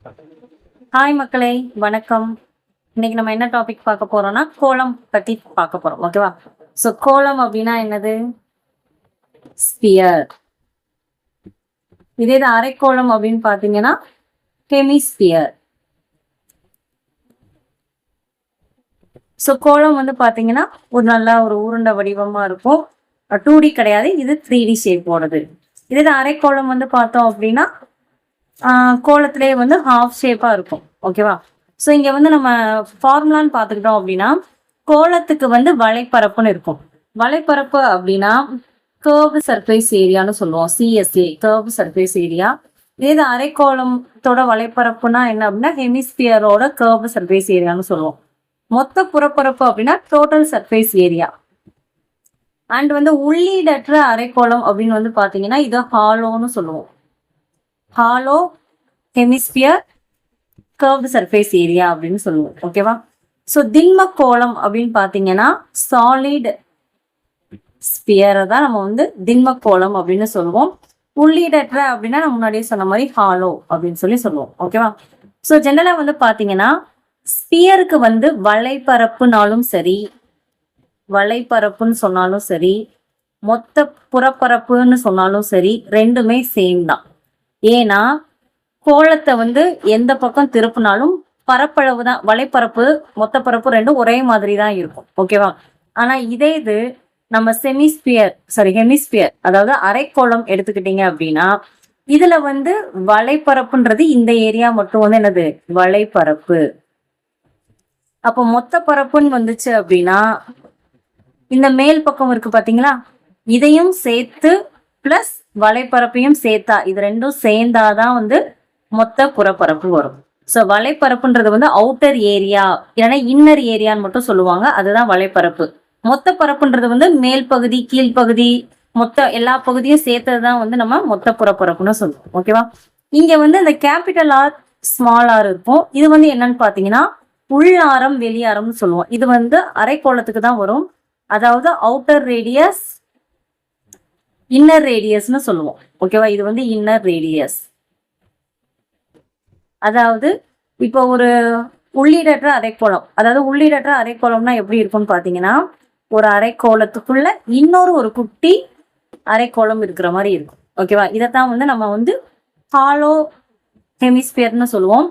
Hi மக்களே, வணக்கம். இன்னைக்கு நம்ம என்ன டாபிக் பார்க்க போறோம்னா கோலம் பத்தி பார்க்க போறோம். ஓகேவா? ஸோ கோலம் அப்படின்னா என்னது? ஸ்பியர். இதே இது அரைக்கோளம் அப்படின்னு பார்த்தீங்கன்னா ஹெமிஸ்பியர். ஸோ கோலம் வந்து பார்த்தீங்கன்னா ஒரு நல்லா ஒரு உருண்டை வடிவமா இருக்கும். 2D கிடையாது, இது 3D ஷேப்போடது. இதே இது அரைக்கோளம் வந்து பார்த்தோம் அப்படின்னா கோலத்திலே வந்து ஹாஃப் ஷேப்பாக இருக்கும். ஓகேவா? ஸோ இங்கே வந்து நம்ம ஃபார்முலான்னு பார்த்துக்கிட்டோம் அப்படின்னா கோலத்துக்கு வந்து வலைப்பரப்புன்னு இருக்கும். வலைப்பரப்பு அப்படின்னா கர்வ் சர்ஃபேஸ் ஏரியான்னு சொல்லுவோம், சிஎஸ்ஏ, கர்வ் சர்ஃபேஸ் ஏரியா. இதே அரைக்கோளத்தோட வலைப்பரப்புனா என்ன அப்படின்னா ஹெமிஸ்பியரோட கர்வ் சர்ஃபேஸ் ஏரியான்னு சொல்லுவோம். மொத்த புறப்பரப்பு அப்படின்னா டோட்டல் சர்ஃபேஸ் ஏரியா. அண்ட் வந்து உள்ளீடற்ற அரைக்கோளம் அப்படின்னு வந்து பார்த்தீங்கன்னா இது ஹாலோன்னு சொல்லுவோம். Hollow hemisphere curved surface area அப்படின்னு சொல்லுவோம். ஓகேவா? ஸோ திண்ம கோளம் அப்படின்னு பார்த்தீங்கன்னா சாலிட் ஸ்பியரை தான் நம்ம வந்து திண்ம கோளம் அப்படின்னு சொல்லுவோம். உள்ளீடற்ற அப்படின்னா நம்ம முன்னாடியே சொன்ன மாதிரி ஹாலோ அப்படின்னு சொல்லுவோம். ஓகேவா? ஸோ ஜெனரலாக வந்து பார்த்தீங்கன்னா ஸ்பியருக்கு வந்து வலைப்பரப்புனாலும் சரி, வலைப்பரப்புன்னு சொன்னாலும் சரி, மொத்த புறப்பரப்புன்னு சொன்னாலும் சரி, ரெண்டுமே சேம் தான். ஏன்னா கோலத்தை வந்து எந்த பக்கம் திருப்பினாலும் பரப்பளவு தான், வலைப்பரப்பு மொத்த பரப்பு ரெண்டும் ஒரே மாதிரி தான் இருக்கும். ஓகேவா? ஆனா இதே இது நம்ம ஹெமிஸ்பியர் அதாவது அரைக்கோளம் எடுத்துக்கிட்டீங்க அப்படின்னா இதுல வந்து வலைப்பரப்புன்றது இந்த ஏரியா மட்டும் வந்து என்னது? வலைப்பரப்பு. அப்போ மொத்த பரப்புன்னு வந்துச்சு அப்படின்னா இந்த மேல் பக்கம் இருக்கு பாத்தீங்களா, இதையும் சேர்த்து பிளஸ் வலைப்பரப்பையும் சேர்த்தா, இது ரெண்டும் சேர்ந்தாதான் வந்து மொத்த புறப்பரப்பு வரும். ஸோ வலைப்பரப்புன்றது வந்து அவுட்டர் ஏரியா இல்லைன்னா இன்னர் ஏரியான்னு மட்டும் சொல்லுவாங்க, அதுதான் வலைப்பரப்பு. மொத்த பரப்புன்றது வந்து மேல் பகுதி, கீழ்ப்பகுதி, மொத்த எல்லா பகுதியும் சேர்த்ததுதான் வந்து நம்ம மொத்த புறப்பரப்புன்னு சொல்லுவோம். ஓகேவா? இங்க வந்து இந்த கேபிட்டல் ஆர் ஸ்மால் ஆர் இருக்கும். இது வந்து என்னன்னு பாத்தீங்கன்னா உள்ளாரம் வெளியாரம்னு சொல்லுவோம். இது வந்து அரைக்கோளத்துக்கு தான் வரும். அதாவது அவுட்டர் ரேடியஸ் இன்னர் ரேடியஸ்னு சொல்லுவோம். ஓகேவா? இது வந்து இன்னர் ரேடியஸ். அதாவது இப்போ ஒரு உள்ளீடற்ற அரைக்கோளம், அதாவது உள்ளீடற்ற அரைக்கோளம்னா எப்படி இருக்கும்னு பாத்தீங்கன்னா ஒரு அரைக்கோளத்துக்குள்ள இன்னொரு ஒரு குட்டி அரைக்கோளம் இருக்கிற மாதிரி இருக்கும். ஓகேவா? இதைத்தான் வந்து நம்ம வந்து ஹாலோ ஹெமிஸ்பியர்னு சொல்லுவோம்.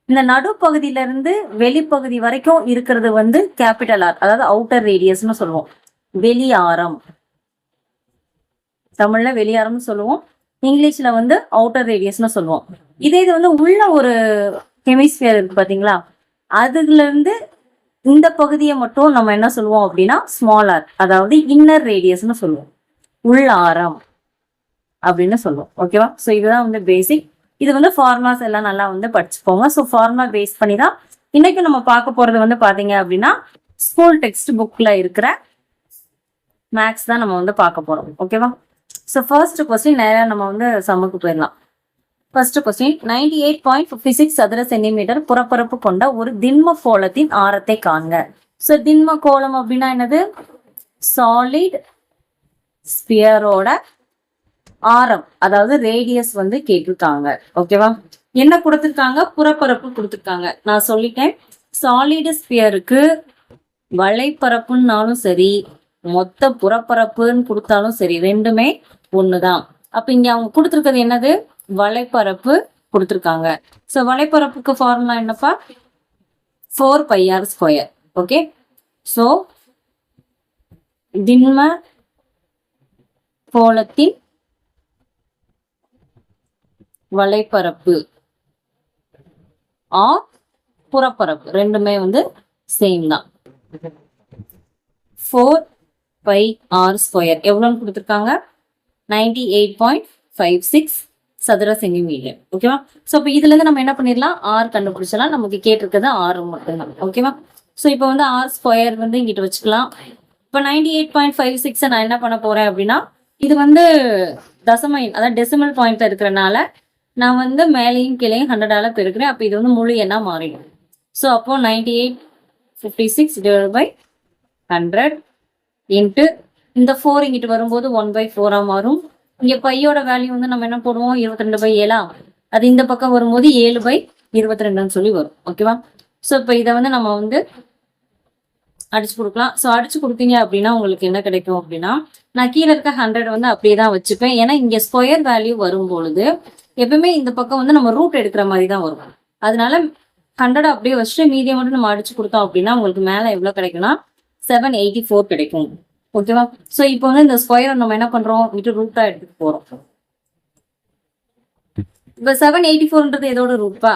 இந்த நடுப்பகுதியில இருந்து வெளிப்பகுதி வரைக்கும் இருக்கிறது வந்து கேபிட்டல் ஆர், அதாவது அவுட்டர் ரேடியஸ்னு சொல்லுவோம். வெளியாரம், தமிழ்ல வெளியாரம்னு சொல்லுவோம், இங்கிலீஷ்ல வந்து அவுட்டர் ரேடியஸ்னு சொல்லுவோம். இதே இது வந்து உள்ள ஒரு ஹெமிஸ்பியர் இருக்கு பாத்தீங்களா, அதுல இருந்து இந்த பகுதியை மட்டும் நம்ம என்ன சொல்லுவோம் அப்படின்னா ஸ்மால் ஆர், அதாவது இன்னர் ரேடியஸ்னு சொல்லுவோம், உள்ளாரம் அப்படின்னு சொல்லுவோம். ஓகேவா? ஸோ இதுதான் வந்து பேசிக். இது வந்து ஃபார்முலாஸ் எல்லாம் நல்லா வந்து படிச்சுப்போங்க. ஸோ ஃபார்முலா பேஸ் பண்ணி தான் இன்னைக்கு நம்ம பார்க்க போறது வந்து பாத்தீங்க அப்படின்னா ஸ்கூல் டெக்ஸ்ட் புக்ல இருக்கிற மேக்ஸ் தான் நம்ம வந்து பார்க்க போறோம். ஓகேவா? ஸோ ஃபர்ஸ்ட் கொஸ்டின் நேரம் நம்ம வந்து சம்முக்கு போயிடலாம். ஃபர்ஸ்ட் கொஸ்டின், 98.56 சதுர சென்டிமீட்டர் புறப்பரப்பு கொண்ட ஒரு திண்ம கோளத்தின் ஆரத்தை காண்க. ஸோ திண்ம கோளம் அப்படின்னா என்னது? சாலிட் ஸ்பியரோட ஆரம், அதாவது ரேடியஸ் வந்து கேட்டிருக்காங்க. ஓகேவா? என்ன கொடுத்துருக்காங்க? புறப்பரப்பு கொடுத்துருக்காங்க. நான் சொல்லிட்டேன், சாலிட் ஸ்பியருக்கு வலைப்பரப்புன்னாலும் சரி, மொத்த புறப்பரப்புன்னு கொடுத்தாலும் சரி, ரெண்டுமே ஒண்ணுதான். அப்ப இங்க அவங்க கொடுத்துருக்கிறது என்னது? வலைப்பரப்பு கொடுத்துருக்காங்க. ஸோ வலைப்பரப்புக்கு ஃபார்முலா என்னப்பா? 4πr². ஓகே? ஸோ திண்ம கோளத்தின் வலைப்பரப்பு ஆர் புறப்பரப்பு ரெண்டுமே வந்து சேம் தான். 4πr² எவ்வளோன்னு கொடுத்துருக்காங்க? 98.56 சதுர சென்டிமீட்டர். ஓகேவா? ஸோ இப்போ இதுல இருந்து நம்ம என்ன பண்ணிடலாம்? ஆர் கண்டுபிடிச்சலாம். நமக்கு கேட்டிருக்கிறது ஆர் மட்டும்தான். ஓகேவா? ஸோ இப்போ வந்து r² வந்து இங்கிட்டு வச்சுக்கலாம். இப்போ 98.56 நான் என்ன பண்ண போறேன் அப்படின்னா, இது வந்து தசம எண், அதாவது டெசிமல் பாயிண்ட்ல இருக்கிறனால நான் வந்து மேலேயும் கீழேயும் 100ஆல பெருக்கிறேன். அப்போ இது வந்து முழு எண்ணா மாறிடும். ஸோ அப்போ 9856 divided by 100 இன்ட்டு இந்த 4 இங்கிட்டு வரும்போது 1/4 மாறும். இங்க பையோட வேல்யூ வந்து நம்ம என்ன போடுவோம்? 22/7. அது இந்த பக்கம் வரும்போது 7/4 22ன்னு சொல்லி வரும். ஓகேவா? ஸோ இப்போ இதை வந்து நம்ம வந்து அடிச்சு கொடுக்கலாம். ஸோ அடிச்சு கொடுத்தீங்க அப்படின்னா உங்களுக்கு என்ன கிடைக்கும் அப்படின்னா, நான் கீழே இருக்க 100 வந்து அப்படியே தான் வச்சுப்பேன். ஏன்னா இங்கே ஸ்கொயர் வேல்யூ வரும் பொழுது எப்பவுமே இந்த பக்கம் வந்து நம்ம ரூட் எடுக்கிற மாதிரி தான் வரும். அதனால 100 அப்படியே வச்சுட்டு மீதியை மட்டும் நம்ம அடிச்சு கொடுத்தோம் அப்படின்னா உங்களுக்கு மேலே எவ்வளோ கிடைக்கும்னா 784 கிடைக்கும். ஓகேவா? ஸோ இப்போ வந்து இந்த ஸ்கொயரை நம்ம என்ன பண்றோம், விட்டு ரூட்டா எடுத்துட்டு போறோம். இப்போ 784ன்றது எதோட ரூட்பா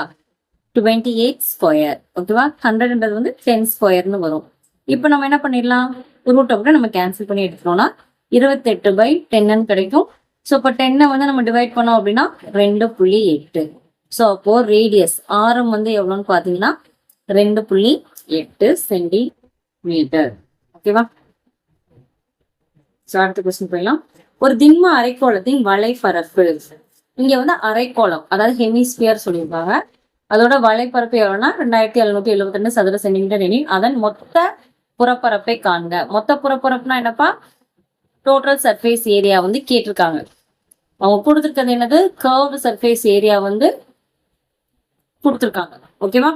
28 ஸ்கொயர். ஓகேவா? 100ன்றது வந்து 10 ஸ்கொயர்னு வரும். இப்போ நம்ம என்ன பண்ணிடலாம், ரூட்டை கூட நம்ம கேன்சல் பண்ணி எடுத்துட்டோம்னா 28/10 கிடைக்கும். ஸோ இப்போ 10 வந்து நம்ம டிவைட் பண்ணோம் அப்படின்னா 2.8. ஸோ அப்போ ரேடியஸ் ஆரம் வந்து எவ்வளோன்னு பார்த்தீங்கன்னா 2.8 சென்டிமீட்டர். ஓகேவா? ஸோ அடுத்த கொஸ்டின் போயிடலாம். ஒரு திண்ம அரைக்கோளத்தின் வலைப்பரப்பு, இங்க வந்து அரைக்கோளம் அதாவது ஹெமிஸ்பியர் சொல்லியிருக்காங்க. அதோட வலைப்பரப்பு எவ்வளோன்னா 2772 சதுர சென்டிமீட்டர் எனில் அதன் மொத்த புறப்பரப்பை காண்க. மொத்த புறப்பரப்புனா என்னப்பா, டோட்டல் சர்ஃபேஸ் ஏரியா வந்து கேட்டிருக்காங்க. அவங்க கொடுத்துருக்கிறது என்னது, கர்வ்டு சர்ஃபேஸ் ஏரியா வந்து கொடுத்துருக்காங்க. ஓகேவா?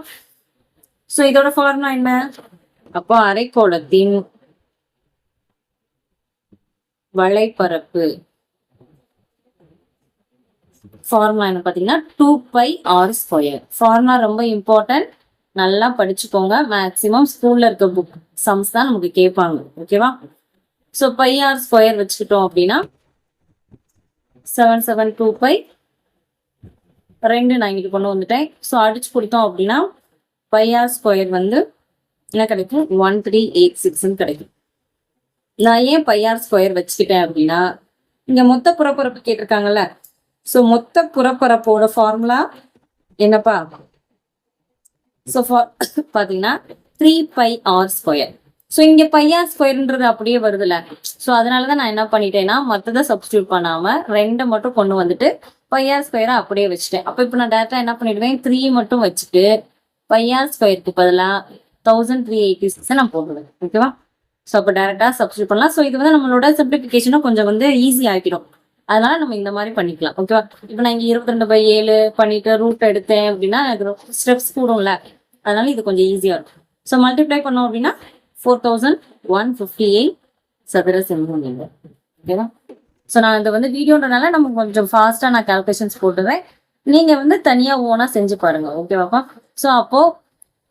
ஸோ இதோட ஃபார்முலா என்ன, அப்போ அரைக்கோளத்தின் வலைப்பரப்பு ஃபார்முலா என்ன பார்த்தீங்கன்னா 2πr². ஃபார்முலா ரொம்ப இம்பார்ட்டன்ட், நல்லா படிச்சுக்கோங்க. மேக்சிமம் ஸ்கூல்ல இருக்க புக் சம்ஸ் தான் நமக்கு கேட்பாங்க. ஓகேவா? ஸோ πr² வச்சுக்கிட்டோம் அப்படின்னா 772π 2 நான் இங்கிட்டு கொண்டு வந்துட்டேன். ஸோ அடிச்சு கொடுத்தோம் அப்படின்னா πr² வந்து என்ன கிடைக்கும் 1386 கிடைக்கும். நான் ஏன் πr² வச்சுக்கிட்டேன் அப்படின்னா, இங்க மொத்த புறப்பரப்பு கேட்டிருக்காங்கல்ல. ஸோ மொத்த புறப்பரப்போட ஃபார்முலா என்னப்பா, ஸோ பார்த்தீங்கன்னா 3πr². ஸோ இங்கே πr²ன்றது அப்படியே வருதுல்ல. ஸோ அதனால தான் நான் என்ன பண்ணிட்டேன்னா மற்றதை சப்ஸ்டியூட் பண்ணாமல் 2 மட்டும் கொண்டு வந்துட்டு πr² அப்படியே வச்சுட்டேன். அப்போ இப்போ நான் டேரக்டாக என்ன பண்ணிடுவேன், 3 மட்டும் வச்சுட்டு πr² பதிலாக 1386 நான் போடுவேன். ஓகேவா? ஸோ அப்போ டேரெக்டாக சப்ஸ்டியூட் பண்ணலாம். ஸோ இது வந்து நம்மளோட சிம்பிளிஃபிகேஷனும் கொஞ்சம் வந்து ஈஸி ஆகிடும். அதனால நம்ம இந்த மாதிரி பண்ணிக்கலாம். ஓகேவா? இப்போ நான் இங்கே 22/7 பண்ணிட்டு ரூட் எடுத்தேன் அப்படின்னா எனக்கு ஸ்டெப்ஸ் கூடும்ல, அதனால இது கொஞ்சம் ஈஸியாக இருக்கும். ஸோ மல்டிப்ளை பண்ணோம் அப்படின்னா 4158 சதுர சென்டிமீட்டர். ஓகேவா? ஸோ நான் இதை வந்து வீடியோன்றனால நம்ம கொஞ்சம் ஃபாஸ்ட்டாக நான் கால்குலேஷன்ஸ் போட்டுவேன். நீங்கள் வந்து தனியாக ஓனாக செஞ்சு பாருங்க. ஓகேவாப்பா? ஸோ அப்போது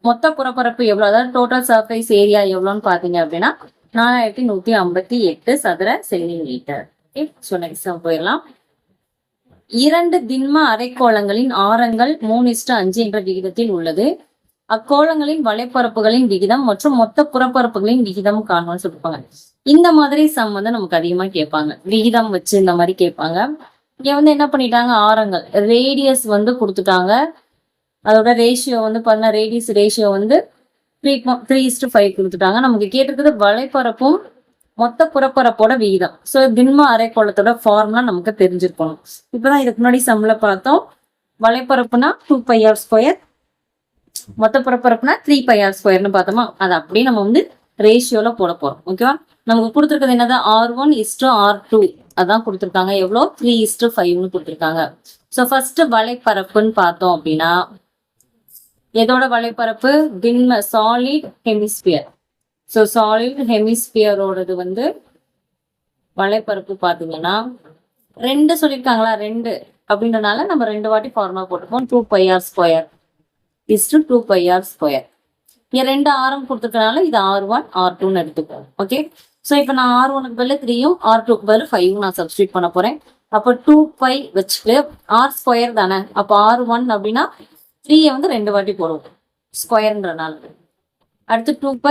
மொத்த புறப்பரப்பு எவ்வளோ, அதாவது டோட்டல் சர்ஃபேஸ் ஏரியா எவ்வளோன்னு பார்த்தீங்க அப்படின்னா 4158 சதுர சென்டிமீட்டர். ஓகே, ஸோ நெக்ஸ்ட் போயிடலாம். 2 திண்ம அரைக்கோளங்களின் ஆரங்கள் 3:5 என்ற விகிதத்தில் உள்ளது. அக்கோளங்களின் வலைப்பரப்புகளின் விகிதம் மற்றும் மொத்த புறப்பரப்புகளின் விகிதம் காணணும்னு சொல்லிருப்பாங்க. இந்த மாதிரி சம் வந்து நமக்கு அதிகமா கேட்பாங்க, விகிதம் வச்சு இந்த மாதிரி கேட்பாங்க. இங்க வந்து என்ன பண்ணிட்டாங்க, ஆரங்கள் ரேடியஸ் வந்து கொடுத்துட்டாங்க. அதோட ரேஷியோ வந்து பார்த்தீங்கன்னா ரேடியஸ் ரேஷியோ வந்து 3:5 கொடுத்துட்டாங்க. நமக்கு கேட்டிருக்கிறது வலைப்பரப்பும் மொத்த புறப்பரப்போட விகிதம். ஸோ திண்ம அரைக்கோளத்தோட ஃபார்முலா நமக்கு தெரிஞ்சிருக்கணும். இப்போதான் இதுக்கு முன்னாடி சம்ல பார்த்தோம், வலைப்பரப்புனா 2πr², மொத்த புறப்பரப்புனா 3πr²ன்னு பார்த்தோமா. அது அப்படியே நம்ம வந்து ரேஷியோல போட போறோம். ஓகேவா? நமக்கு கொடுத்துருக்கிறது என்னது, R1:R2 அதான் கொடுத்துருக்காங்க. எவ்வளோ 3:5ன்னு கொடுத்துருக்காங்க. ஸோ ஃபர்ஸ்ட் வலைப்பரப்புன்னு பார்த்தோம் அப்படின்னா எதோட வலைப்பரப்பு, திண்ம சாலிட் ஹெமிஸ்பியர். ஸோ சாலிட் ஹெமிஸ்பியரோடது வந்து வலைப்பரப்பு பார்த்தீங்கன்னா 2 சொல்லியிருக்காங்களா, 2 அப்படின்றனால நம்ம 2 வாட்டி ஃபார்முலா போட்டுப்போம். 2πr² is to 2πr². இங்கே 2 ஆரம் கொடுத்துருக்கனால இது R1 R2ன்னு எடுத்துப்போம். ஓகே, ஸோ இப்போ நான் R1க்கு பதில் 3யும் R2க்கு பதில் 5யும் நான் சப்ஸ்டியூட் பண்ண போறேன். அப்போ 2π வச்சுட்டு R² தானே, அப்போ R1 அப்படின்னா 3 வந்து 2 வாட்டி போடுவோம் ஸ்கொயர்ன்றனால. அடுத்து 2π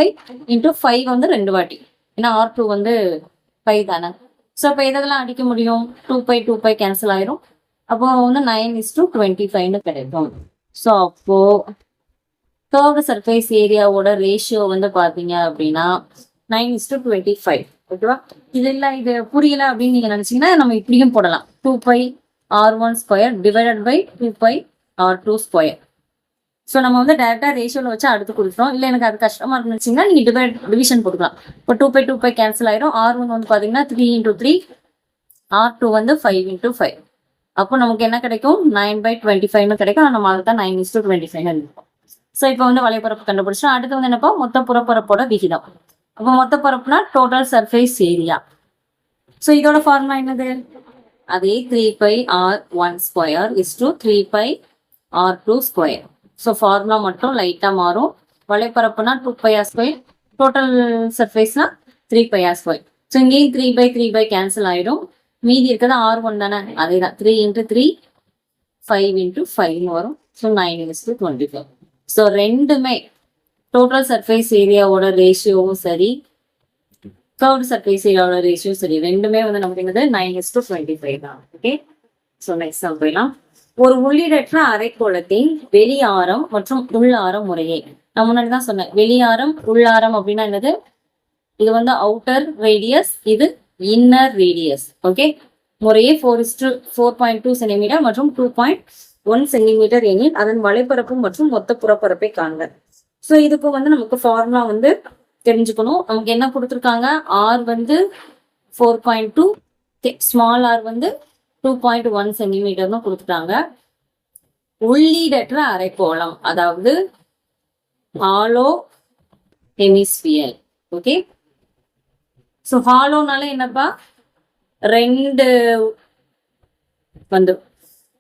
× 5 வந்து 2 வாட்டி, ஏன்னா R2 வந்து 5 தானே. ஸோ இப்போ இதெல்லாம் அடிக்க முடியும், 2π கேன்சல் ஆயிரும். அப்போ வந்து 9:25ன்னு கிடைக்கும். ஸோ அப்போ கர்வ்டு சர்ஃபேஸ் ஏரியாவோட ரேஷியோ வந்து பார்த்தீங்க அப்படின்னா 9:25. ஓகேவா? இது இல்லை, இது புரியல அப்படின்னு நீங்க நினைச்சீங்கன்னா நம்ம இப்படியும் போடலாம், 2πr1² divided by 2πr2². So நம்ம வந்து டேரெக்டாக ரேஷியோவில் வச்சு அடுத்து கொடுக்குறோம். இல்லை எனக்கு அது கஷ்டமாக இருந்துச்சுன்னா நீங்கள் டிவிஷன் போட்டுக்கலாம். இப்போ 2π கேன்சல் ஆயிரும். R1 வந்து பார்த்தீங்கன்னா 3 × 3, R2 வந்து 5 × 5. அப்போ நமக்கு என்ன கிடைக்கும் 9/25 கிடைக்கும். நம்ம அதை தான் 9:25 இருக்கும். ஸோ இப்போ வந்து வலைப்பரப்பு கண்டுபிடிச்சோம். அடுத்து வந்து என்னப்பா மொத்த புறப்பரப்போட விகிதம். அப்போ மொத்த பரப்புனா டோட்டல் சர்ஃபேஸ் ஏரியா. ஸோ இதோட ஃபார்முலா என்னது? அதே 3πr1² is to 3πr2². So formula மட்டும் லைட்டாக மாறும். வலைப்பரப்புனா 2πr², டோட்டல் சர்ஃபேஸ்னா 3πr². ஸோ இங்கேயும் 3/3 கேன்சல் ஆகிடும். மீதி இருக்கிறது R1 தானே, அதே தான் 3 × 3 5 × 5 வரும். ஸோ 9:25. ஸோ ரெண்டுமே டோட்டல் சர்ஃபேஸ் ஏரியாவோட ரேஷியோவும் சரி, கர்வ்டு சர்ஃபேஸ் ஏரியாவோட ரேஷியோ சரி, ரெண்டுமே வந்து நமக்கு என்னது 9:25 தான். ஓகே, ஸோ நெக்ஸ்ட் நம்ம போயிடலாம். ஒரு உள்ளீடற்ற அரைக்கோளத்தின் வெளி ஆரம் மற்றும் உள் ஆரம் முறையே. நான் முன்னாடி தான் சொன்னேன், வெளியாரம் உள்ளாரம் அப்படின்னா என்னது? இது வந்து அவுட்டர் ரேடியஸ், இது இன்னர் ரேடியஸ். ஓகே, முறையே 4:4.2 சென்டிமீட்டர் மற்றும் 2.1 சென்டிமீட்டர் எனில் அதன் வலைப்பரப்பு மற்றும் மொத்த புறப்பரப்பை காண்க. ஸோ இதுக்கு வந்து நமக்கு ஃபார்முலா வந்து தெரிஞ்சுக்கணும். நமக்கு என்ன கொடுத்துருக்காங்க? ஆர் வந்து 4.2, ஸ்மால் ஆர் வந்து 2.1 சென்டிமீட்டர்னு கொடுத்துட்டாங்க. உள்ளீடற்ற அரைக்கோளம், அதாவது ஹாலோ ஹெமிஸ்பியர். ஓகே, ஸோ ஹாலோனால என்னப்பா, ரெண்டு வந்து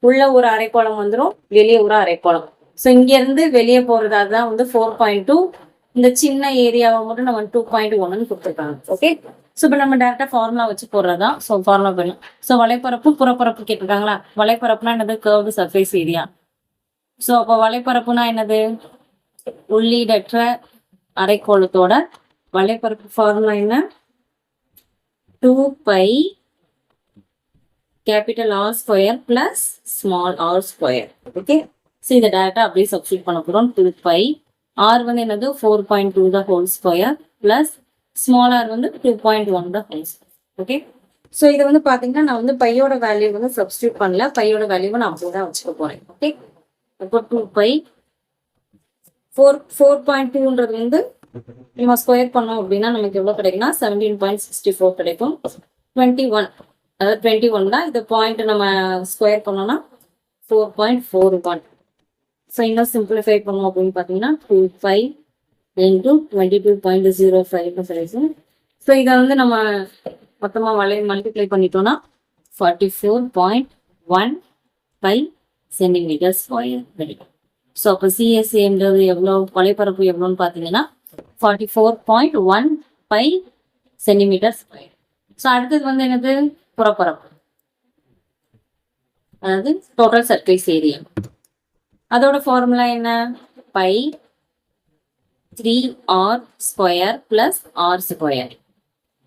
உள்ள ஒரு அரைக்கோளம் வந்துடும், வெளியே ஒரு அரைக்கோளம். ஸோ இங்க இருந்து வெளியே போறது அதுதான் வந்து 4.2. இந்த சின்ன ஏரியாவை மட்டும் நம்ம 2.1 கொடுத்துருக்காங்க. ஓகே, ஸோ இப்போ நம்ம டேரக்டா ஃபார்முலா வச்சு போடுறதா. ஸோ ஃபார்முலா பண்ணலாம். ஸோ வலைப்பரப்பு புறப்பரப்பு கேட்டிருக்காங்களா? வலைப்பரப்புனா என்னது? Curved surface area. ஸோ அப்போ வலைப்பரப்புனா என்னது? உள்ளீடற்ற அரைக்கோளத்தோட வலைப்பரப்பு ஃபார்முலா என்ன? 2π capital R² plus small r². Okay, so இதை டேரக்டா அப்படியே சப்ஸ்டியூட் பண்ண போகிறோம். 2π R வந்து என்னது? 4.2 the whole square plus small r வந்து 2.1 the whole square. Okay, so இதை வந்து பார்த்தீங்கன்னா நான் வந்து பையோட வேல்யூ வந்து சப்ஸ்டியூட் பண்ணல, பையோட வேல்யூவை நான் அப்படியே தான் வச்சுக்க போறேன். ஓகே, இப்போ 2π 4.2ன்றது வந்து நம்ம ஸ்கொயர் பண்ணோம் அப்படின்னா நமக்கு எவ்வளோ கிடைக்குன்னா 17.64 கிடைக்கும். 21, அதாவது 21 தான். இந்த பாயிண்ட் நம்ம ஸ்கொயர் பண்ணோம்னா 4.41. ஸோ இன்னும் சிம்பிளிஃபை பண்ணோம் அப்படின்னு பார்த்தீங்கன்னா 2π × 22.05 கிடைக்கும். ஸோ இதை வந்து நம்ம மொத்தமாக மல்டிப்ளை பண்ணிட்டோம்னா 44.15 சென்டிமீட்டர் ஸ்கொயர் கிடைக்கும். ஸோ அப்போ சிஎஸ்ஏன்றது எவ்வளோ, வலைப்பரப்பு எவ்வளோன்னு பார்த்தீங்கன்னா 44.15 சென்டிமீட்டர் ஸ்கொயர். ஸோ அடுத்தது வந்து என்னது? புறப்பரப்பு, அதாவது டோட்டல் சர்ஃபேஸ் ஏரியா. அதோட ஃபார்முலா என்ன? Pi 3r² plus r².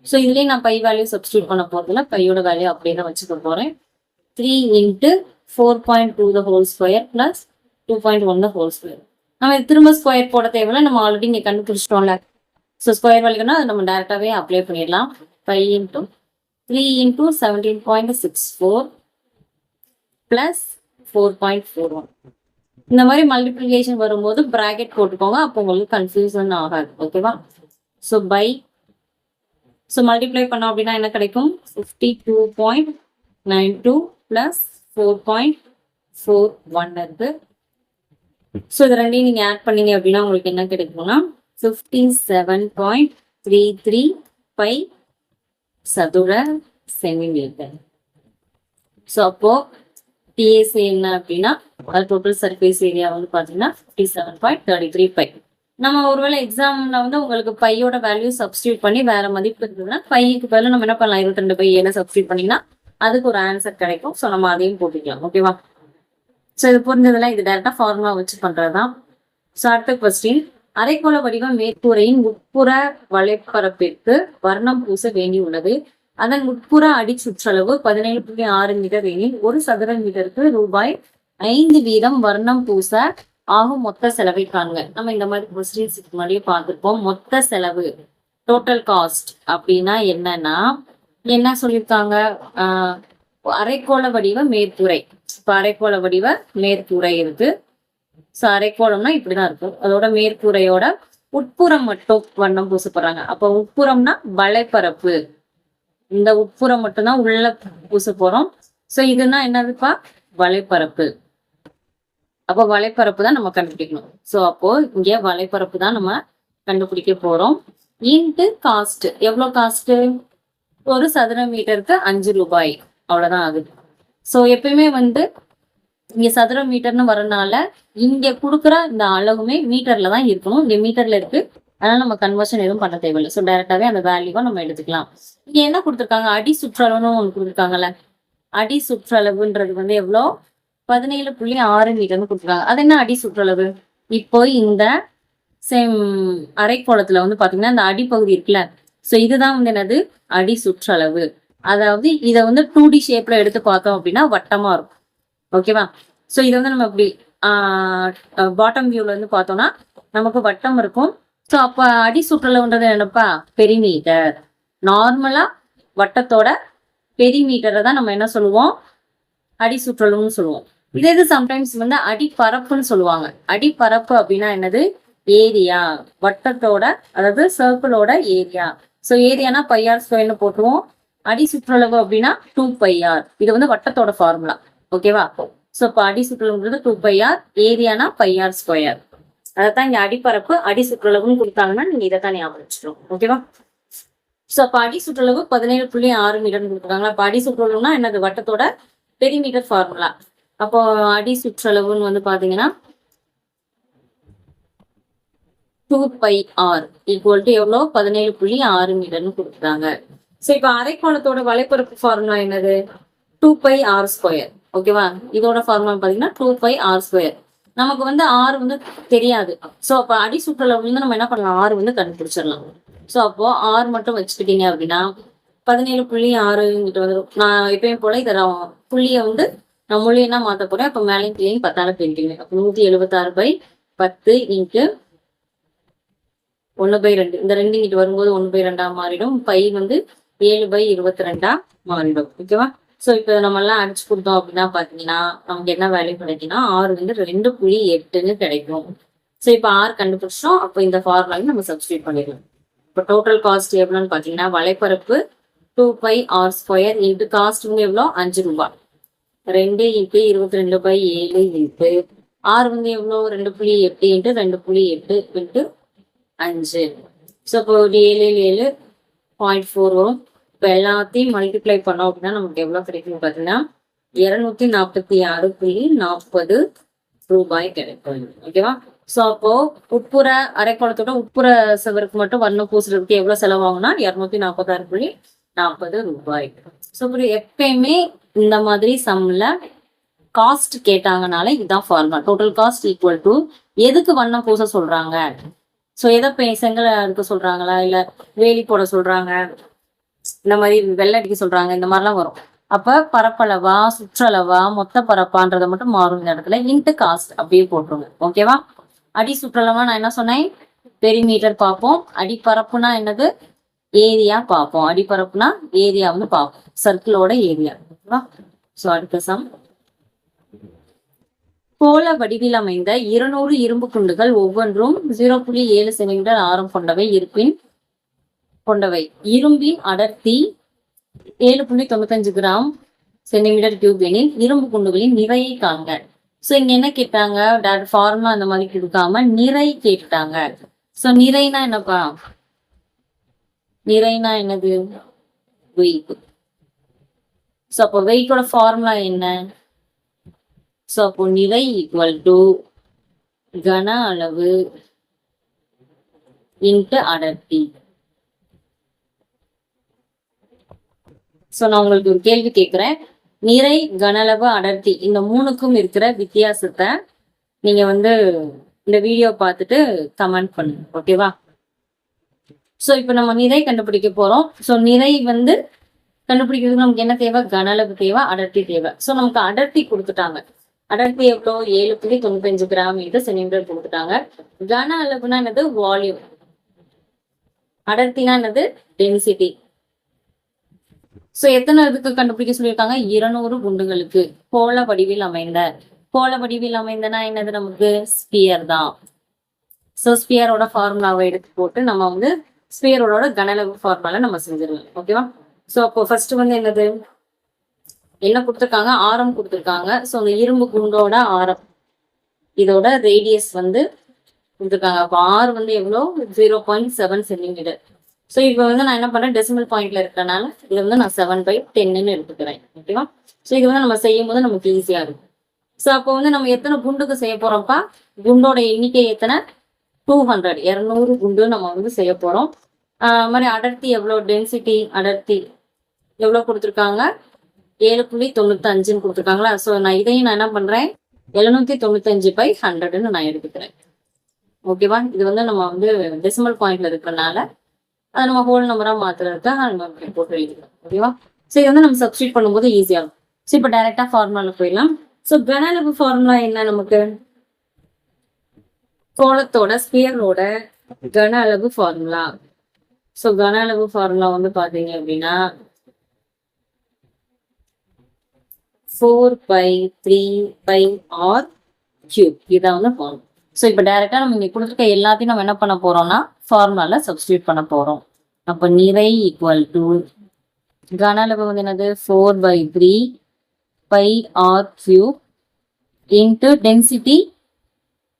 So இதுலேயும் நான் பை வேல்யூ சப்ஸ்டியூட் பண்ண போகிறதுல பையோட வேல்யூ அப்படியே தான் வச்சுக்க போகிறேன். 3 × 4.2 the whole square plus 2.1 the whole square. நம்ம திரும்ப ஸ்கொயர் போட தேவையில்ல, நம்ம ஆல்ரெடி இங்கே கண்டுபிடிச்சிட்டோம்ல. ஸோ ஸ்கொயர் வேல்யூனா அதை நம்ம டேரெக்டாகவே அப்ளை பண்ணிடலாம். 5 × 3 × 17.64 பிளஸ் 4.41. இந்த மாதிரி மல்டிப்ளிகேஷன் வரும்போது பிராக்கெட் போட்டுக்கோங்க, அப்போ உங்களுக்கு கன்ஃபியூஷன் ஆகாது. ஓகேவா? ஸோ பை, ஸோ மல்டிப்ளை பண்ணோம் அப்படின்னா என்ன கிடைக்கும்? 52.92 பிளஸ் 4.41 இருக்கு. ஸோ இது ரெண்டையும் நீங்கள் ஆட் பண்ணீங்க அப்படின்னா உங்களுக்கு என்ன கிடைக்கும்னா 57.33 சதுர சென்டிமீட்டர். ஸோ அப்போ டிஎஸ்ஏ என்ன அப்படின்னா டோட்டல் சர்ஃபேஸ் ஏரியா வந்து பார்த்தீங்கன்னா 57.33 நம்ம ஒருவேளை எக்ஸாம்ல வந்து உங்களுக்கு பையோட வேல்யூ சப்ஸ்டியூட் பண்ணி வேற மதிப்பு இருந்ததுன்னா பைக்கு பதில் நம்ம என்ன பண்ணலாம், 22π சப்ஸ்டியூட் பண்ணிங்கன்னா அதுக்கு ஒரு ஆன்சர் கிடைக்கும். ஸோ நம்ம அதையும் போட்டுக்கலாம். ஓகேவா? ஸோ இது புரிஞ்சதுல இது டேரக்டா ஃபார்முலா வச்சு பண்றதுதான். ஸோ அடுத்த கொஸ்டின், அரைக்கோள வடிவம் மேற்கூரையின் உட்புற வலைப்பரப்பிற்கு வர்ணம் பூச வேண்டி உள்ளது. அதன் உட்புற அடி சுற்றளவு 17.6 மீட்டர் எனில் 1 சதுர மீட்டருக்கு ரூபாய் 5 வீதம் வர்ணம் பூச ஆகும் மொத்த செலவை காண்க. நம்ம இந்த மாதிரி கொஸ்டின்ஸ் முன்னாடியே பார்த்துருப்போம். மொத்த செலவு, டோட்டல் காஸ்ட் அப்படின்னா என்னன்னா என்ன சொல்லியிருக்காங்க? அரைக்கோள வடிவ மேற்கூரை. இப்ப அரைக்கோள வடிவ மேற்கூரை இருக்கு. ஸோ அரைக்கோளம்னா இப்படிதான் இருக்கும். அதோட மேற்கூரையோட உட்புறம் மட்டும் வண்ணம் பூசப்படுறாங்க. அப்போ உட்புறம்னா வலைப்பரப்பு, இந்த உட்புறம் மட்டும்தான் உள்ள பூச போறோம். ஸோ இதுனா என்னதுப்பா, வலைப்பரப்பு. அப்போ வலைப்பரப்பு தான் நம்ம கண்டுபிடிக்கணும். ஸோ அப்போ இங்க வலைப்பரப்பு தான் நம்ம கண்டுபிடிக்க போறோம். Into cost. எவ்வளோ காஸ்ட்? ஒரு சதுர மீட்டருக்கு 5 ரூபாய், அவ்வளவுதான் ஆகுது. ஸோ எப்பயுமே இங்க சதுர மீட்டர்னு வரனால இங்க கொடுக்குற இந்த அளவுமே மீட்டர்ல தான் இருக்கணும். இங்க மீட்டர்ல இருக்கு, அதனால நம்ம கன்வர்ஷன் எதுவும் பண்ண தேவையில்லை. ஸோ டைரக்டாவே அந்த வேல்யூவை நம்ம எடுத்துக்கலாம். இங்க என்ன கொடுத்துருக்காங்க, அடி சுற்றளவுன்னு ஒன்று கொடுத்துருக்காங்கல்ல. அடி சுற்றளவுன்றது எவ்வளோ, 17.6 மீட்டர்னு கொடுத்துருக்காங்க. அது என்ன அடி சுற்றளவு? இப்போ இந்த சேம் அரைக்கோளத்துல பாத்தீங்கன்னா இந்த அடிப்பகுதி இருக்குல்ல, ஸோ இதுதான் என்னது, அடி சுற்றளவு. அதாவது இதை 2D ஷேப்ல எடுத்து பார்த்தோம் அப்படின்னா வட்டமா இருக்கும். ஓகேவா? ஸோ இதை நம்ம இப்படி பாட்டம் வியூல பார்த்தோம்னா நமக்கு வட்டம் இருக்கும். ஸோ அப்ப அடி சுற்றளவுன்றது என்னப்பா, பெரிமீட்டர். நார்மலா வட்டத்தோட பெரிமீட்டரை தான் நம்ம என்ன சொல்லுவோம், அடி சுற்றளவுன்னு சொல்லுவோம். இது சம்டைம்ஸ் அடிப்பரப்புன்னு சொல்லுவாங்க. அடிப்பரப்பு அப்படின்னா என்னது, ஏரியா. வட்டத்தோட அதாவது சர்க்கிளோட ஏரியா. ஸோ ஏரியானா πr² போட்டுருவோம். அடி சுற்றளவு அப்படின்னா 2πr. இது வட்டத்தோட ஃபார்முலா. ஓகேவா? ஸோ இப்போ அடி சுற்றளவுன்றது 2πr, ஏரியானா πr². அதைத்தான் இங்க அடிப்பரப்பு அடி சுற்றளவுன்னு கொடுத்தாங்கன்னா நீங்க இதைத்தான் ஞாபகம் வச்சுக்கணும். ஓகேவா? ஸோ அப்போ அடி சுற்றளவு 17.6 மீட்டர்னு கொடுத்துருக்காங்களா. அப்போ அடி சுற்றளவுனா என்னது, வட்டத்தோட பெரிமீட்டர் ஃபார்முலா. அப்போ அடி சுற்றளவுன்னு பாத்தீங்கன்னா 2πr ஈக்குவல் டு எவ்வளோ, 17.6 மீட்டர்னு கொடுத்துருக்காங்க. ஸோ இப்போ அரைக்கோளத்தோட வலைப்பரப்பு ஃபார்முலா என்னது, 2πr². ஓகேவா? இதோட ஃபார்முலா பாத்தீங்கன்னா 2πr². நமக்கு ஆர் தெரியாது. ஸோ அப்போ அடி சுற்றளவு நம்ம என்ன பண்ணலாம், ஆர் கண்டுபிடிச்சிடலாம். ஸோ அப்போ ஆர் மட்டும் வச்சுக்கிட்டீங்க அப்படின்னா 17.6 வந்துடும். நான் எப்பயும் போல இதை புள்ளியை நான் மொழியா மாத்த போறேன். அப்போ மேலையும் கீழையும் 10ஆல பெருக்கிங்க. அப்போ 176/10 இன்ட்டு 1/2. இந்த 2 இங்கிட்டு வரும்போது 1/2 மாறிடும். பை 7/22 மாறிடும். ஓகேவா? ஸோ இப்போ நம்ம எல்லாம் அடிச்சு கொடுத்தோம் அப்படின்னா பாத்தீங்கன்னா நமக்கு என்ன வேல்யூ கிடைக்குன்னா, ஆர் 2.8ன்னு கிடைக்கும். ஸோ இப்போ ஆர் கண்டுபிடிச்சோம். அப்போ இந்த ஃபார்முலாவை நம்ம சப்ஸ்டியூட் பண்ணிடலாம். இப்போ டோட்டல் காஸ்ட் எவ்வளோன்னு பாத்தீங்கன்னா, வலைப்பரப்பு 2πr² இன்ட்டு காஸ்ட் எவ்வளோ, 5 ரூபாய். 2 இன்ட்டு 22/7 இன்ட்டு ஆர் எவ்வளோ, 2.8 இன்ட்டு 2.8 இன்ட்டு 5. ஸோ இப்போ 7 வரும். இப்போ எல்லாத்தையும் மல்டிப்ளை பண்ணோம் அப்படின்னா நமக்கு எவ்வளோ கிடைக்கும் பார்த்தீங்கன்னா 246.40 ரூபாய் கிடைக்கும். ஓகேவா? ஸோ அப்போ உட்புற அரைக்கோளத்தோட உட்புற சுவருக்கு மட்டும் வண்ணம் பூசுறதுக்கு எவ்வளோ செலவாகும்னா 246.40 ரூபாய். ஸோ இப்படி எப்பயுமே இந்த மாதிரி சம்ல காஸ்ட் கேட்டாங்கனால இதுதான் formula. Total cost equal to எதுக்கு வண்ணம் பூச சொல்றாங்க, ஸோ எதை செங்கலை அடிக்க சொல்றாங்களா, இல்ல வேலி போட சொல்றாங்க, இந்த மாதிரி வெள்ளை அடிக்க சொல்றாங்க, இந்த மாதிரிலாம் வரும். அப்ப பரப்பளவா சுற்றளவா மொத்த பரப்பான்றதை மட்டும் மாறும். இந்த இடத்துல இன்ட்டு காஸ்ட் அப்படியே போட்டுருங்க. ஓகேவா? அடி சுற்றளவா நான் என்ன சொன்னேன், பெரிமீட்டர் பார்ப்போம். அடிப்பரப்புனா என்னது, ஏரியா பார்ப்போம். அடிப்பரப்புனா ஏரியா பார்ப்போம், சர்க்கிளோட ஏரியா. ஓகேவா? ஸோ அடுத்த சம், கோள வடிவில் அமைந்த 200 இரும்பு குண்டுகள் ஒவ்வொன்றும் 0.7 சென்டிமீட்டர் ஆரம் கொண்டவை. இரும்பின் அடர்த்தி 7.95 கிராம் சென்டிமீட்டர் கியூப் எனில் இரும்பு குண்டுகளின் நிறையை காண்க. ஸோ இங்க என்ன கேட்டாங்க, ஃபார்முலா அந்த மாதிரி கொடுக்காம நிறை கேட்டுட்டாங்க. ஸோ நிறைனா என்னப்பா, நிறைனா என்னது, வெயிட். ஸோ அப்போ வெயிட்டோட ஃபார்முலா என்ன, ஸோ அப்போ நிறை ஈக்குவல் டு கன அளவு இன்ட்டு அடர்த்தி. ஸோ நான் உங்களுக்கு ஒரு கேள்வி கேட்குறேன், நிறை கன அளவு அடர்த்தி இந்த மூணுக்கும் இருக்கிற வித்தியாசத்தை நீங்க இந்த வீடியோ பார்த்துட்டு கமெண்ட் பண்ணுங்க. ஓகேவா? ஸோ இப்போ நம்ம நிறை கண்டுபிடிக்க போறோம். ஸோ நிறை கண்டுபிடிக்கிறதுக்கு நமக்கு என்ன தேவை, கன அளவு தேவை, அடர்த்தி தேவை. ஸோ நமக்கு அடர்த்தி கொடுத்துட்டாங்க. அடர்த்தி எவ்வளோ, 7.95 கிராம் சென்டிமீட்டர் கொடுத்துட்டாங்க. கன அளவுனா என்னது, வால்யூம். அடர்த்தினா என்னது, டென்சிட்டி. ஸோ எத்தனை இதுக்கு கண்டுபிடிக்க சொல்லியிருக்காங்க, 200 குண்டுகளுக்கு. கோள வடிவில் அமைந்த. கோள வடிவில் அமைந்தனா என்னது, நமக்கு ஸ்பியர் தான். ஸோ ஸ்பியரோட ஃபார்முலாவை எடுத்து போட்டு நம்ம ஸ்பியரோட கன அளவு ஃபார்முலா நம்ம செஞ்சிடலாம். ஓகேவா? ஸோ அப்போ ஃபர்ஸ்ட் என்னது, என்ன கொடுத்துருக்காங்க, ஆரம் கொடுத்துருக்காங்க. ஸோ அந்த இரும்பு குண்டோட ஆரம், இதோட ரேடியஸ் வந்து கொடுத்துருக்காங்க. அப்போ ஆர் வந்து எவ்வளோ, 0.7 சென்டிமீட்டர். ஸோ இப்போ வந்து நான் என்ன பண்ணுறேன், டெசிமல் பாயிண்ட்ல இருக்கிறனால இதை வந்து நான் 7/10 எடுத்துக்கிறேன். ஓகேவா? ஸோ இது வந்து நம்ம செய்யும் போது நமக்கு ஈஸியாக இருக்கும். ஸோ அப்போ வந்து நம்ம எத்தனை குண்டுக்கு செய்ய போறோம்ப்பா, குண்டோட எண்ணிக்கை எத்தனை, 200, 200 குண்டு நம்ம வந்து செய்ய போறோம். மாதிரி அடர்த்தி எவ்வளோ, டென்சிட்டி அடர்த்தி எவ்வளோ கொடுத்துருக்காங்க, 7.95 கொடுத்துருக்காங்களா. ஸோ நான் இதையும் நான் என்ன பண்றேன், 795/100 நான் எடுத்துக்கிறேன். ஓகேவா? இது வந்து நம்ம வந்து டெசிமல் பாயிண்ட்ல இருக்கிறனால அதை நம்ம ஹோல் நம்பரா மாத்துறதுக்காக நம்ம போட்டு எழுதிக்கிறோம். ஓகேவா? ஸோ இது வந்து நம்ம சப்ஸ்டியூட் பண்ணும்போது ஈஸியா இருக்கும். ஸோ இப்போ டைரக்டா ஃபார்முலால போயிடலாம். ஸோ கன அளவு ஃபார்முலா என்ன, நமக்கு கோளத்தோட ஸ்பியரோட கன அளவு ஃபார்முலா. ஸோ கன அளவு ஃபார்முலா வந்து பாத்தீங்க அப்படின்னா 4π3πr³ இதான் வந்து ஃபார்முலா. ஸோ இப்போ டைரக்டா நம்ம இங்க கொடுத்துருக்க எல்லாத்தையும் நம்ம என்ன பண்ண போறோம்னா ஃபார்முலால சப்ஸ்டியூட் பண்ண போறோம். அப்போ நிறை ஈக்குவல் டு கன அளவு வந்து என்னது, 4/3πr³ இன்ட்டு டென்சிட்டி,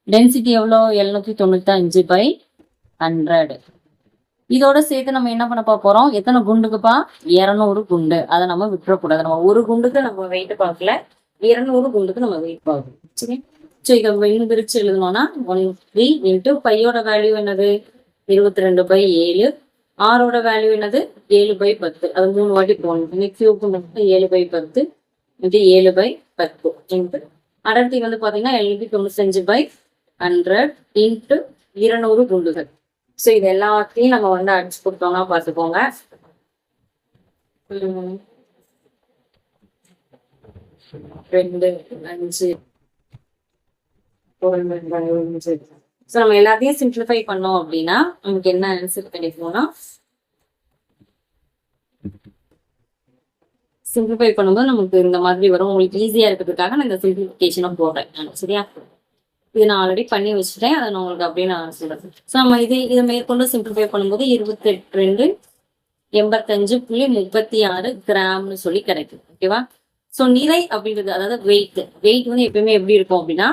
டென்சிட்டி எவ்வளோ, 795/100. இதோட சேர்த்து நம்ம என்ன பண்ண போறோம், எத்தனை குண்டுக்குப்பா, 200 குண்டு. அதை நம்ம விட்டுறக்கூடாது. நம்ம ஒரு குண்டுக்கு நம்ம வெயிட் பார்க்கல, 200 குண்டுக்கு நம்ம வெயிட் பார்க்கணும். சரி. ஸோ இதை பிரிச்சு எழுதணும்னா 13 இன்ட்டு பையோட வேல்யூ என்னது, 22/7. ஆரோட வேல்யூ என்னது, 7/10. அது 3 வாட்டி போகணும். கியூப் 7/10 இன்ட்டு 7/10 இன்ட்டு அடர்த்தி வந்து பாத்தீங்கன்னா 795/100 இன்ட்டு 200 குண்டுகள். ஸோ இது எல்லாத்தையும் நம்ம வந்து அடிச்சு கொடுத்தோம்னா பார்த்துக்கோங்க. 2 5 ஸோ நம்ம எல்லாத்தையும் சிம்பிளிஃபை பண்ணோம் அப்படின்னா நமக்கு என்ன ஆன்சர் கிடைக்கும்னா, சிம்பிளிஃபை பண்ணும்போது நமக்கு இந்த மாதிரி வரும். உங்களுக்கு ஈஸியா இருக்கிறதுக்காக நான் இந்த சிம்பிளிஃபிகேஷனும் போடுறேன். சரியா? இது நான் ஆல்ரெடி பண்ணி வச்சுட்டேன், அதை நான் உங்களுக்கு அப்படியே நான் சொல்றேன். ஸோ நம்ம இதை மேற்கொண்டு சிம்பிளிஃபை பண்ணும்போது 28.85.36 கிராம்னு சொல்லி கிடைக்கும். ஓகேவா? ஸோ நிறை அப்படின்றது, அதாவது வெயிட் வந்து எப்பயுமே எப்படி இருக்கும் அப்படின்னா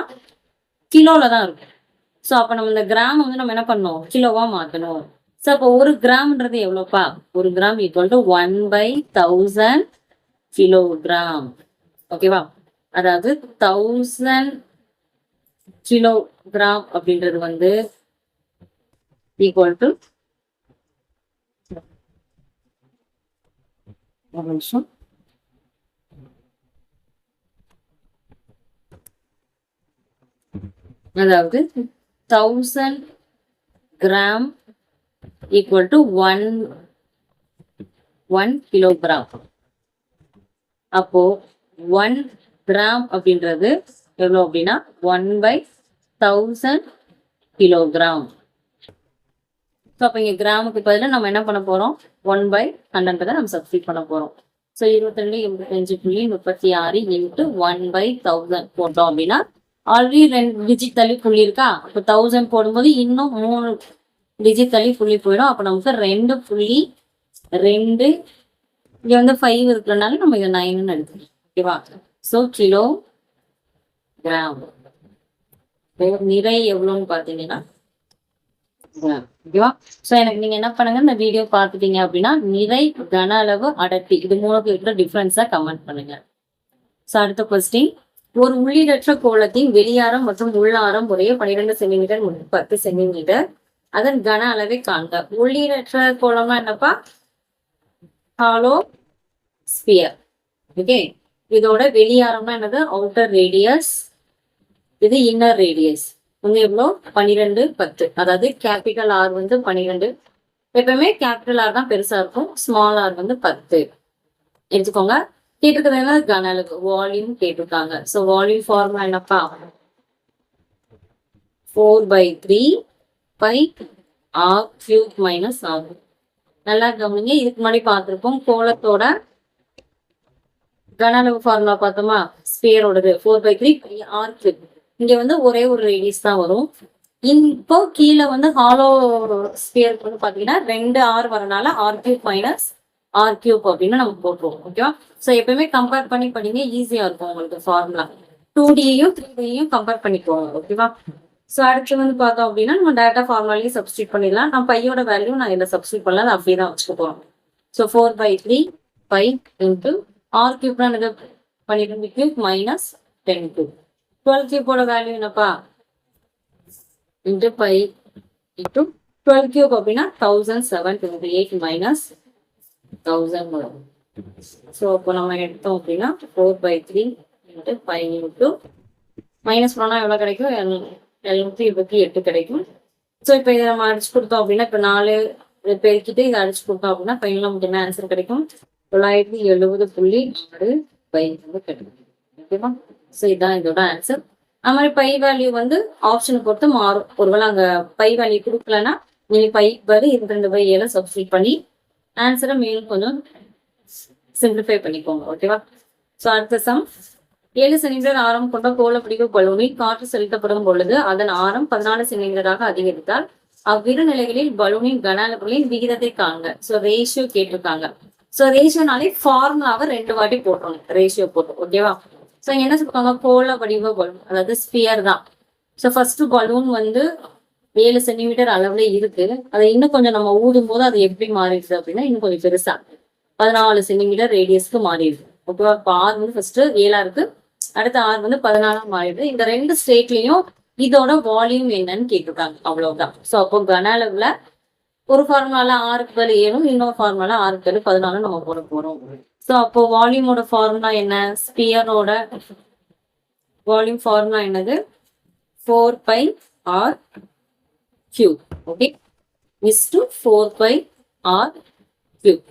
கிலோல தான் இருக்கும். ஸோ அப்போ நம்ம இந்த கிராம் வந்து நம்ம என்ன பண்ணணும், கிலோவா மாற்றணும். ஸோ அப்போ ஒரு கிராம்ன்றது எவ்வளோப்பா, ஒரு கிராம் ஈக்குவல் டு 1/1000 கிலோகிராம். ஓகேவா? அதாவது 1000 கிலோகிராம் அப்படின்றது வந்து ஈக்குவல் டு, ஒரு நிமிஷம், அதாவது 1000 கிராம் ஈக்குவல் டு 1 கிலோகிராம். அப்போ 1 கிராம் அப்படின்றது எவ்வளோ அப்படின்னா 1/1000 கிலோகிராம். ஸோ அப்போ இங்கே கிராமுக்கு பதிலாக நம்ம என்ன பண்ண போறோம், 1/100 நம்ம சப்ஸ்டியூட் பண்ண போறோம். ஸோ 22.85.36 இன்ட்டு 1/1000 போட்டோம் அப்படின்னா ஆல்ரெடி 2 டிஜிட் தள்ளி புள்ளி இருக்கா. அப்போ 1000 போடும்போது இன்னும் 3 டிஜிட் தள்ளி புள்ளி போயிடும். அப்போ நமக்கு 2.2 இங்க வந்து 5 இருக்கிறனால நம்ம இதை 9ன்னு எடுத்துக்கலாம். ஓகேவா? So kilo gram. நிறை எவ்வளோன்னு பார்த்தீங்கன்னா கிராம். ஓகேவா? ஸோ எனக்கு நீங்க என்ன பண்ணுங்க, இந்த வீடியோ பார்த்துட்டீங்க அப்படின்னா நிறை, கன அளவு, அடர்த்தி இது 3க்கு இருக்கிற டிஃபரன்ஸா கமெண்ட் பண்ணுங்க. ஸோ அடுத்த கொஸ்டின், ஒரு உள்ளீடற்ற கோளத்தின் வெளியாரம் மற்றும் உள்ளாரம் முறையே 12 சென்டிமீட்டர் 10 சென்டிமீட்டர். அதன் கன அளவை காண்க. உள்ளீடற்ற கோளம்னா என்னப்பா, ஹாலோ ஸ்பியர். ஓகே. இதோட வெளியாரம்னா என்னது, அவுட்டர் ரேடியஸ். இது இன்னர் ரேடியஸ் வந்து எவ்வளோ, 12 10. அதாவது கேபிட்டல் ஆர் வந்து 12. எப்பவுமே கேபிட்டல் ஆர் தான் பெருசா இருக்கும், ஸ்மால் ஆர் வந்து 10 எடுத்துக்கோங்க. கேட்டிருக்கிறது கன அளவு, வால்யூம் கேட்டிருக்காங்க. ஸோ வால்யூம் ஃபார்முலா என்னப்பா, 4/3πr³ ஆகும். நல்லா கவனிங்க. இதுக்கு முன்னாடி பார்த்துருப்போம் கோளத்தோட கன அளவு ஃபார்முலா பார்த்தோமா, ஸ்பியரோடது 4/3πr³. இங்க வந்து ஒரே ஒரு ரேடியஸ் தான் வரும். இப்போ கீழே வந்து ஹாலோ ஸ்பியருக்கு வந்து பாத்தீங்கன்னா 2 ஆர் வரனால r³ - ஆர் கியூப் அப்படின்னு நம்ம போட்டுருவோம். ஓகேவா? ஸோ எப்பயுமே கம்பேர் பண்ணி படிங்க, ஈஸியா இருக்கும் உங்களுக்கு ஃபார்முலா. 2Dயையும் 3Dயையும் கம்பேர் பண்ணிக்குவோம். ஓகேவா? ஸோ அடுத்து வந்து பார்த்தோம் அப்படின்னா நம்ம டேரக்டா ஃபார்முலாலையும் சப்ஸ்டியூட் பண்ணிடலாம். நம்ம பையோட வேல்யூ நான் இதில் சப்ஸ்டியூட் பண்ணல, அதை அப்படியே தான் வச்சுக்க போறோம். ஸோ 4/3 பை இன்ட்டு ஆர் கியூப்னா இது பண்ணிட்டு கியூப் மைனஸ் 10 கியூப். 12 கியூபோட வேல்யூ என்னப்பா? இன்ட்டு பை இன்ட்டு 12 கியூப் அப்படின்னா 1728 மைனஸ் 1000 வரும். ஸோ அப்போ நம்ம எடுத்தோம் அப்படின்னா 4/3 இன்ட்டு பை இன்ட்டு மைனஸ் பண்ணால் எவ்வளோ கிடைக்கும்? 728 கிடைக்கும். ஸோ இப்போ இதை நம்ம அடிச்சு கொடுத்தோம் அப்படின்னா இப்போ 4 பெருக்கிட்டு இதை அடிச்சு கொடுத்தோம் அப்படின்னா ஃபைனலாக நமக்கு என்ன ஆன்சர் கிடைக்கும்? 970.6 பை வந்து கிடைக்கும். ஓகேவா? ஸோ இதுதான் இதோட ஆன்சர். அது மாதிரி பை வேல்யூ வந்து ஆப்ஷனை பொறுத்து மாறும். ஒருவேளை அங்கே பை வேல்யூ கொடுக்கலன்னா நீங்கள் பை பை 22/7 சப்ஸ்டியூட் பண்ணி ஆன்சரை மேலும் கொஞ்சம் சிம்பிளிஃபை பண்ணிக்கோங்க. ஓகேவா? ஸோ அடுத்த சம், 7 சென்டிமீட்டர் ஆரம் கொண்ட கோளப்பிடிப்பு பலூனில் காற்று செலுத்தப்படும் பொழுது அதன் ஆரம் 14 சென்டிமீட்டராக அதிகரித்தால் அவ்விரு நிலைகளில் பலூனின் கன அளவுகளின் விகிதத்தை காண்க. ஸோ ரேஷியோ கேட்டிருக்காங்க. ஸோ ரேஷியோனாலே ஃபார்முலாவை 2 வாட்டி போட்டுருங்க, ரேஷியோ போட்டு. ஓகேவா? ஸோ என்ன சொல்லுவாங்க? கோள வடிவ பலூன், அதாவது ஸ்பியர் தான். ஸோ ஃபர்ஸ்ட் பலூன் வந்து 7 சென்டிமீட்டர் அளவுல இருக்கு. அதை இன்னும் கொஞ்சம் நம்ம ஊதும் போது அது எப்படி மாறிடுது அப்படின்னா இன்னும் கொஞ்சம் பெருசா 14 சென்டிமீட்டர் ரேடியஸ்க்கு மாறிடுது. ஓகேவா? இப்போ ஆர் வந்து ஃபர்ஸ்ட் 7 இருக்கு, அடுத்த ஆர் வந்து 14 மாறிடுது. இந்த 2 ஸ்டேட்லயும் இதோட வால்யூம் என்னன்னு கேட்டிருக்காங்க, அவ்வளவுதான். ஸோ அப்போ கன அளவுல ஒரு ஃபார்முலால 6க்கு பதில் 7, இன்னொரு ஃபார்முலால 6க்கு பதில் 14 நம்ம போட போறோம். ஸோ அப்போ வால்யூமோட ஃபார்முலா என்ன? ஸ்பியரோட வால்யூம் ஃபார்முலா என்னது? 4πr cube. Okay, is to 4πr cube.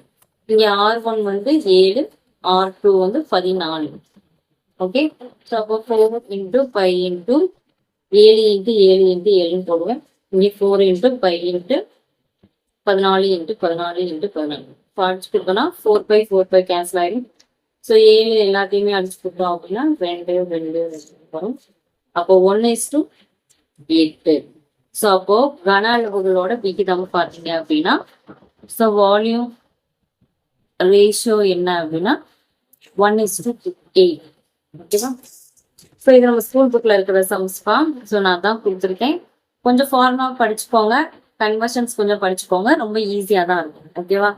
இங்க R1 வந்து 7, R2 வந்து 14. ஓகே, ஸோ அப்போ 4 into pi into 7 into 7 into 7 போடுவேன். இங்கே 4 into pi into 14 into 14 into 14 அடிச்சு கொடுத்தோம்னா 4π கேன்சல் ஆயிடும். ஸோ 7 எல்லாத்தையுமே அடிச்சு கொடுத்தோம் அப்படின்னா 2 2 வரும். அப்போ 1:8. ஸோ அப்போ கன அளவுகளோட விகிதம் பார்த்தீங்க அப்படின்னா ஸோ வால்யூம் ரேஷியோ என்ன அப்படின்னா 1:8. ஓகேவா? ஸோ இது நம்ம ஸ்கூல் புக்கில் இருக்கிற சம்ஸ்பா. ஸோ நான் தான் கொடுத்துருக்கேன். கொஞ்சம் ஃபார்முலா படிச்சுக்கோங்க, கன்வர்ஷன்ஸ் கொஞ்சம் படிச்சுக்கோங்க, ரொம்ப ஈஸியாக தான் இருக்கும். ஓகேவா?